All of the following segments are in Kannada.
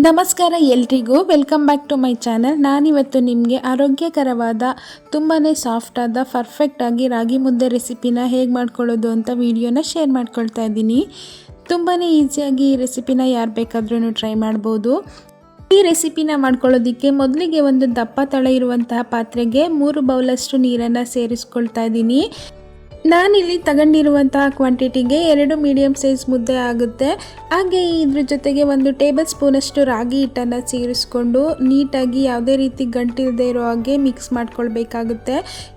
ನಮಸ್ಕಾರ ಎಲ್ರಿಗೂ welcome back to my channel. ನಾನಿವತ್ತು ನಿಮಗೆ ಆರೋಗ್ಯಕರವಾದ ತುಂಬಾ ಸಾಫ್ಟಾದ ಪರ್ಫೆಕ್ಟಾಗಿ ರಾಗಿ ಮುದ್ದೆ ರೆಸಿಪಿನ ಹೇಗೆ ಮಾಡ್ಕೊಳ್ಳೋದು ಅಂತ ವಿಡಿಯೋನ ಶೇರ್ ಮಾಡ್ಕೊಳ್ತಾ ಇದ್ದೀನಿ. ತುಂಬಾ ಈಸಿಯಾಗಿ ಈ ರೆಸಿಪಿನ ಯಾರು ಬೇಕಾದ್ರೂ ಟ್ರೈ ಮಾಡ್ಬೋದು. ಈ ರೆಸಿಪಿನ ಮಾಡ್ಕೊಳ್ಳೋದಕ್ಕೆ ಮೊದಲಿಗೆ ಒಂದು ದಪ್ಪ ತಳ ಇರುವಂತಹ ಪಾತ್ರೆಗೆ 3 ಬೌಲಷ್ಟು ನೀರನ್ನು ಸೇರಿಸ್ಕೊಳ್ತಾ ಇದ್ದೀನಿ. ನಾನಿಲ್ಲಿ ತಗೊಂಡಿರುವಂತಹ ಕ್ವಾಂಟಿಟಿಗೆ 2 ಮೀಡಿಯಮ್ ಸೈಜ್ ಮುದ್ದೆ ಆಗುತ್ತೆ. ಹಾಗೆ ಇದ್ರ ಜೊತೆಗೆ 1 ಟೇಬಲ್ ಸ್ಪೂನಷ್ಟು ರಾಗಿ ಹಿಟ್ಟನ್ನು ಸೇರಿಸ್ಕೊಂಡು ನೀಟಾಗಿ ಯಾವುದೇ ರೀತಿ ಗಂಟಿಲ್ಲದೆ ಇರೋ ಹಾಗೆ ಮಿಕ್ಸ್ ಮಾಡ್ಕೊಳ್ಬೇಕಾಗುತ್ತೆ.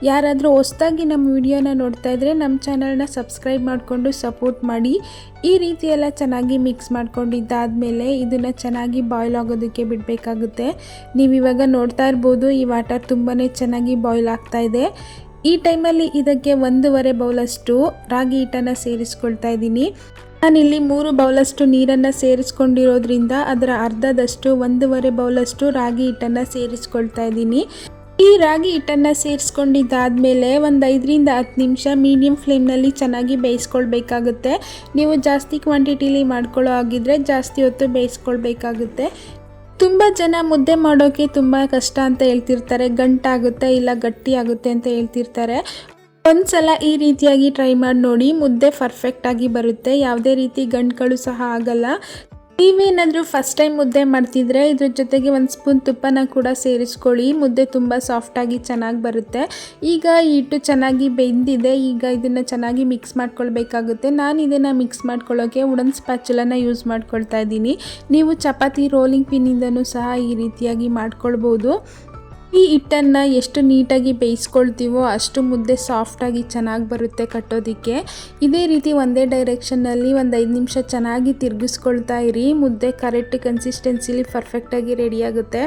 ಯಾರಾದರೂ ಹೊಸದಾಗಿ ನಮ್ಮ ವಿಡಿಯೋನ ನೋಡ್ತಾ ಇದ್ದರೆ ನಮ್ಮ ಚಾನಲ್ನ ಸಬ್ಸ್ಕ್ರೈಬ್ ಮಾಡಿಕೊಂಡು ಸಪೋರ್ಟ್ ಮಾಡಿ. ಈ ರೀತಿ ಎಲ್ಲ ಚೆನ್ನಾಗಿ ಮಿಕ್ಸ್ ಮಾಡ್ಕೊಂಡಿದ್ದಾದಮೇಲೆ ಇದನ್ನು ಚೆನ್ನಾಗಿ ಬಾಯ್ಲ್ ಆಗೋದಕ್ಕೆ ಬಿಡಬೇಕಾಗುತ್ತೆ. ನೀವಿವಾಗ ನೋಡ್ತಾ ಇರ್ಬೋದು, ಈ ವಾಟರ್ ತುಂಬಾ ಚೆನ್ನಾಗಿ ಬಾಯ್ಲ್ ಆಗ್ತಾ ಇದೆ. ಈ ಟೈಮಲ್ಲಿ ಇದಕ್ಕೆ 1.5 ಬೌಲಷ್ಟು ರಾಗಿ ಹಿಟ್ಟನ್ನು ಸೇರಿಸ್ಕೊಳ್ತಾ ಇದ್ದೀನಿ. ನಾನಿಲ್ಲಿ 3 ಬೌಲಷ್ಟು ನೀರನ್ನು ಸೇರಿಸ್ಕೊಂಡಿರೋದ್ರಿಂದ ಅದರ ಅರ್ಧದಷ್ಟು 1.5 ಬೌಲಷ್ಟು ರಾಗಿ ಹಿಟ್ಟನ್ನು ಸೇರಿಸ್ಕೊಳ್ತಾ ಇದ್ದೀನಿ. ಈ ರಾಗಿ ಹಿಟ್ಟನ್ನು ಸೇರಿಸ್ಕೊಂಡಿದ್ದಾದಮೇಲೆ ಒಂದು 5 ರಿಂದ 10 ನಿಮಿಷ ಮೀಡಿಯಮ್ ಫ್ಲೇಮ್ನಲ್ಲಿ ಚೆನ್ನಾಗಿ ಬೇಯಿಸ್ಕೊಳ್ಬೇಕಾಗುತ್ತೆ. ನೀವು ಜಾಸ್ತಿ ಕ್ವಾಂಟಿಟಿಲಿ ಮಾಡ್ಕೊಳ್ಳೋ ಆಗಿದ್ರೆ ಜಾಸ್ತಿ ಹೊತ್ತು ಬೇಯಿಸ್ಕೊಳ್ಬೇಕಾಗುತ್ತೆ. ತುಂಬ ಜನ ಮುದ್ದೆ ಮಾಡೋಕ್ಕೆ ತುಂಬ ಕಷ್ಟ ಅಂತ ಹೇಳ್ತಿರ್ತಾರೆ, ಗಂಟಾಗುತ್ತೆ ಇಲ್ಲ ಗಟ್ಟಿ ಆಗುತ್ತೆ ಅಂತ ಹೇಳ್ತಿರ್ತಾರೆ. ಒಂದ್ಸಲ ಈ ರೀತಿಯಾಗಿ ಟ್ರೈ ಮಾಡಿ ನೋಡಿ, ಮುದ್ದೆ ಪರ್ಫೆಕ್ಟಾಗಿ ಬರುತ್ತೆ, ಯಾವುದೇ ರೀತಿ ಗಂಟುಗಳು ಸಹ ಆಗಲ್ಲ. ನೀವೇನಾದರೂ ಫಸ್ಟ್ ಟೈಮ್ ಮುದ್ದೆ ಮಾಡ್ತಿದ್ರೆ ಇದ್ರ ಜೊತೆಗೆ 1 ಸ್ಪೂನ್ ತುಪ್ಪನ ಕೂಡ ಸೇರಿಸ್ಕೊಳ್ಳಿ. ಮುದ್ದೆ ತುಂಬ ಸಾಫ್ಟಾಗಿ ಚೆನ್ನಾಗಿ ಬರುತ್ತೆ. ಈಗ ಈ ಹಿಟ್ಟು ಚೆನ್ನಾಗಿ ಬೆಂದಿದೆ. ಈಗ ಇದನ್ನು ಚೆನ್ನಾಗಿ ಮಿಕ್ಸ್ ಮಾಡ್ಕೊಳ್ಬೇಕಾಗುತ್ತೆ. ನಾನು ಇದನ್ನು ಮಿಕ್ಸ್ ಮಾಡ್ಕೊಳ್ಳೋಕ್ಕೆ ವುಡನ್ ಸ್ಪ್ಯಾಚುಲನ ಯೂಸ್ ಮಾಡ್ಕೊಳ್ತಾ ಇದ್ದೀನಿ. ನೀವು ಚಪಾತಿ ರೋಲಿಂಗ್ ಪಿನ್ನಿಂದನೂ ಸಹ ಈ ರೀತಿಯಾಗಿ ಮಾಡ್ಕೊಳ್ಬೋದು. ಈ ಹಿಟ್ಟನ್ನು ಎಷ್ಟು ನೀಟಾಗಿ ಬೇಯಿಸ್ಕೊಳ್ತೀವೋ ಅಷ್ಟು ಮುದ್ದೆ ಸಾಫ್ಟಾಗಿ ಚೆನ್ನಾಗಿ ಬರುತ್ತೆ ಕಟ್ಟೋದಕ್ಕೆ. ಇದೇ ರೀತಿ ಒಂದೇ ಡೈರೆಕ್ಷನ್ನಲ್ಲಿ ಒಂದು 5 ನಿಮಿಷ ಚೆನ್ನಾಗಿ ತಿರುಗಿಸ್ಕೊಳ್ತಾ ಇರಿ. ಮುದ್ದೆ ಕರೆಕ್ಟ್ ಕನ್ಸಿಸ್ಟೆನ್ಸಿಲಿ ಪರ್ಫೆಕ್ಟಾಗಿ ರೆಡಿಯಾಗುತ್ತೆ.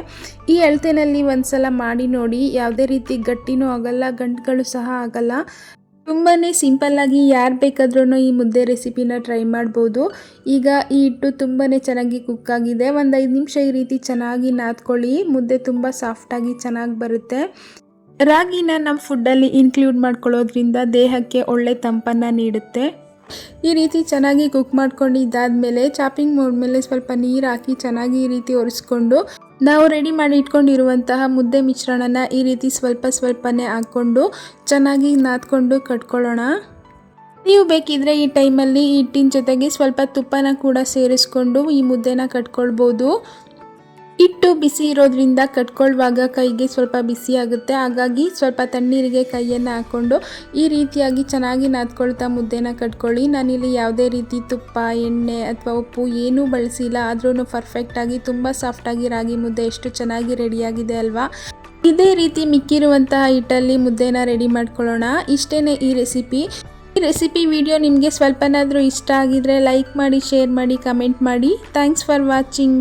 ಈ ಅಳತೆನಲ್ಲಿ ಒಂದು ಸಲ ಮಾಡಿ ನೋಡಿ, ಯಾವುದೇ ರೀತಿ ಗಟ್ಟಿನೂ ಆಗಲ್ಲ, ಗಂಟುಗಳು ಸಹ ಆಗಲ್ಲ. ತುಂಬಾ ಸಿಂಪಲ್ಲಾಗಿ ಯಾರು ಬೇಕಾದ್ರೂ ಈ ಮುದ್ದೆ ರೆಸಿಪಿನ ಟ್ರೈ ಮಾಡ್ಬೋದು. ಈಗ ಈ ಹಿಟ್ಟು ತುಂಬಾ ಚೆನ್ನಾಗಿ ಕುಕ್ ಆಗಿದೆ. ಒಂದು 5 ನಿಮಿಷ ಈ ರೀತಿ ಚೆನ್ನಾಗಿ ನಾದ್ಕೊಳ್ಳಿ. ಮುದ್ದೆ ತುಂಬ ಸಾಫ್ಟಾಗಿ ಚೆನ್ನಾಗಿ ಬರುತ್ತೆ. ರಾಗಿನ ನಮ್ಮ ಫುಡ್ಡಲ್ಲಿ ಇನ್ಕ್ಲೂಡ್ ಮಾಡ್ಕೊಳ್ಳೋದ್ರಿಂದ ದೇಹಕ್ಕೆ ಒಳ್ಳೆ ತಂಪನ್ನು ನೀಡುತ್ತೆ. ಈ ರೀತಿ ಚೆನ್ನಾಗಿ ಕುಕ್ ಮಾಡ್ಕೊಂಡಿದ್ದಾದಮೇಲೆ ಚಾಪಿಂಗ್ ಮೋಡ್ ಮೇಲೆ ಸ್ವಲ್ಪ ನೀರು ಹಾಕಿ ಚೆನ್ನಾಗಿ ಈ ರೀತಿ ಒರೆಸ್ಕೊಂಡು ನಾವು ರೆಡಿ ಮಾಡಿ ಇಟ್ಕೊಂಡಿರುವಂತಹ ಮುದ್ದೆ ಮಿಶ್ರಣನ ಈ ರೀತಿ ಸ್ವಲ್ಪನೇ ಹಾಕ್ಕೊಂಡು ಚೆನ್ನಾಗಿ ನಾದ್ಕೊಂಡು ಕಟ್ಕೊಳ್ಳೋಣ. ನೀವು ಬೇಕಿದ್ರೆ ಈ ಟೈಮಲ್ಲಿ ಈ ಹಿಟ್ಟಿನ ಜೊತೆಗೆ ಸ್ವಲ್ಪ ತುಪ್ಪನ ಕೂಡ ಸೇರಿಸ್ಕೊಂಡು ಈ ಮುದ್ದೆನ ಕಟ್ಕೊಳ್ಬೋದು. ಹಿಟ್ಟು ಬಿಸಿ ಇರೋದ್ರಿಂದ ಕಟ್ಕೊಳ್ಳುವಾಗ ಕೈಗೆ ಸ್ವಲ್ಪ ಬಿಸಿ ಆಗುತ್ತೆ. ಹಾಗಾಗಿ ಸ್ವಲ್ಪ ತಣ್ಣೀರಿಗೆ ಕೈಯನ್ನು ಹಾಕ್ಕೊಂಡು ಈ ರೀತಿಯಾಗಿ ಚೆನ್ನಾಗಿ ನಾದ್ಕೊಳ್ತಾ ಮುದ್ದೆನ ಕಟ್ಕೊಳ್ಳಿ. ನಾನಿಲ್ಲಿ ಯಾವುದೇ ರೀತಿ ತುಪ್ಪ, ಎಣ್ಣೆ ಅಥವಾ ಉಪ್ಪು ಏನೂ ಬಳಸಿಲ್ಲ. ಆದ್ರೂ ಪರ್ಫೆಕ್ಟಾಗಿ ತುಂಬ ಸಾಫ್ಟಾಗಿ ರಾಗಿ ಮುದ್ದೆ ಎಷ್ಟು ಚೆನ್ನಾಗಿ ರೆಡಿಯಾಗಿದೆ ಅಲ್ವಾ. ಇದೇ ರೀತಿ ಮಿಕ್ಕಿರುವಂತಹ ಹಿಟ್ಟಲ್ಲಿ ಮುದ್ದೆನ ರೆಡಿ ಮಾಡ್ಕೊಳ್ಳೋಣ. ಇಷ್ಟೇ ಈ ರೆಸಿಪಿ ವಿಡಿಯೋ ನಿಮಗೆ ಸ್ವಲ್ಪನಾದರೂ ಇಷ್ಟ ಆಗಿದ್ರೆ ಲೈಕ್ ಮಾಡಿ, ಶೇರ್ ಮಾಡಿ, ಕಮೆಂಟ್ ಮಾಡಿ. Thanks for watching.